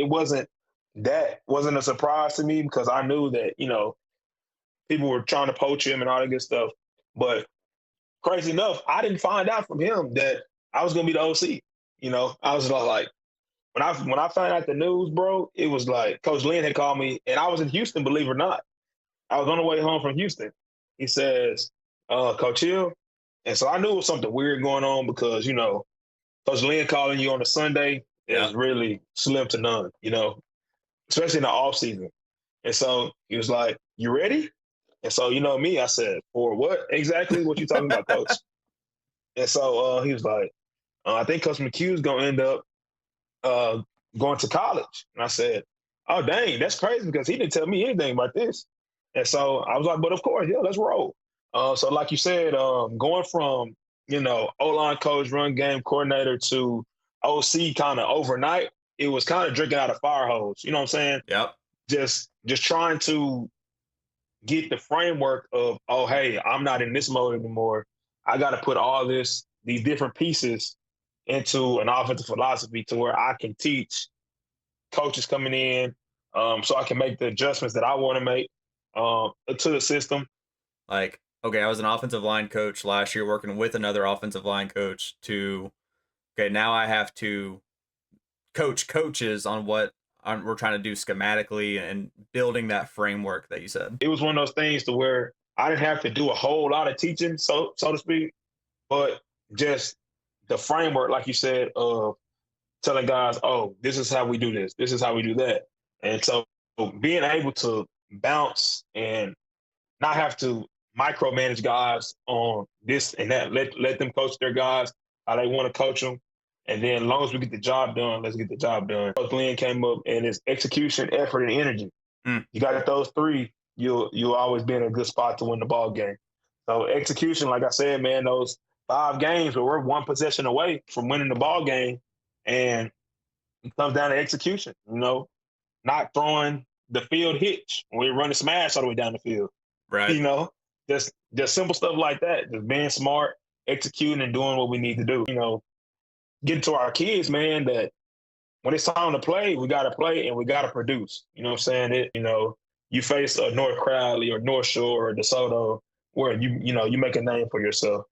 it wasn't a surprise to me because I knew that, people were trying to poach him and all that good stuff. But crazy enough, I didn't find out from him that I was gonna be the OC. I was like when I found out the news, bro, it was like Coach Lynn had called me, and I was in Houston, believe it or not. I was on the way home from Houston. He says, Coach Hill. And so I knew it was something weird going on because, Coach Lynn calling you on a Sunday is really slim to none, especially in the off season. And so he was like, "You ready?" And so, me, I said, "For what exactly? What you talking about, Coach?" And so he was like, "I think Coach McHugh's going to end up going to college." And I said, "Oh, dang, that's crazy because he didn't tell me anything about this." And so I was like, "But of course, yeah, let's roll." So like you said, going from, O-line coach, run game coordinator to OC kind of overnight, it was kind of drinking out a fire hose. You know what I'm saying? Yep. Just trying to get the framework of, oh, hey, I'm not in this mode anymore. I got to put all these different pieces into an offensive philosophy to where I can teach coaches coming in, so I can make the adjustments that I want to make to the system. Like, okay, I was an offensive line coach last year working with another offensive line coach now I have to coach coaches on what we're trying to do schematically and building that framework that you said. It was one of those things to where I didn't have to do a whole lot of teaching, so to speak, but just the framework, like you said, of telling guys, oh, this is how we do this. This is how we do that. And so being able to bounce and not have to micromanage guys on this and that, let them coach their guys how they want to coach them. And then as long as we get the job done, let's get the job done. Coach Lynn came up and it's execution, effort, and energy. You got those three, you'll always be in a good spot to win the ball game. So execution, like I said, man, those 5 games where we're one possession away from winning the ball game, and it comes down to execution, not throwing the field hitch when we run a smash all the way down the field. Right. Just simple stuff like that. Just being smart, executing, and doing what we need to do. Getting to our kids, man, that when it's time to play, we got to play and we got to produce. You know what I'm saying? You face a North Crowley or North Shore or DeSoto where you make a name for yourself.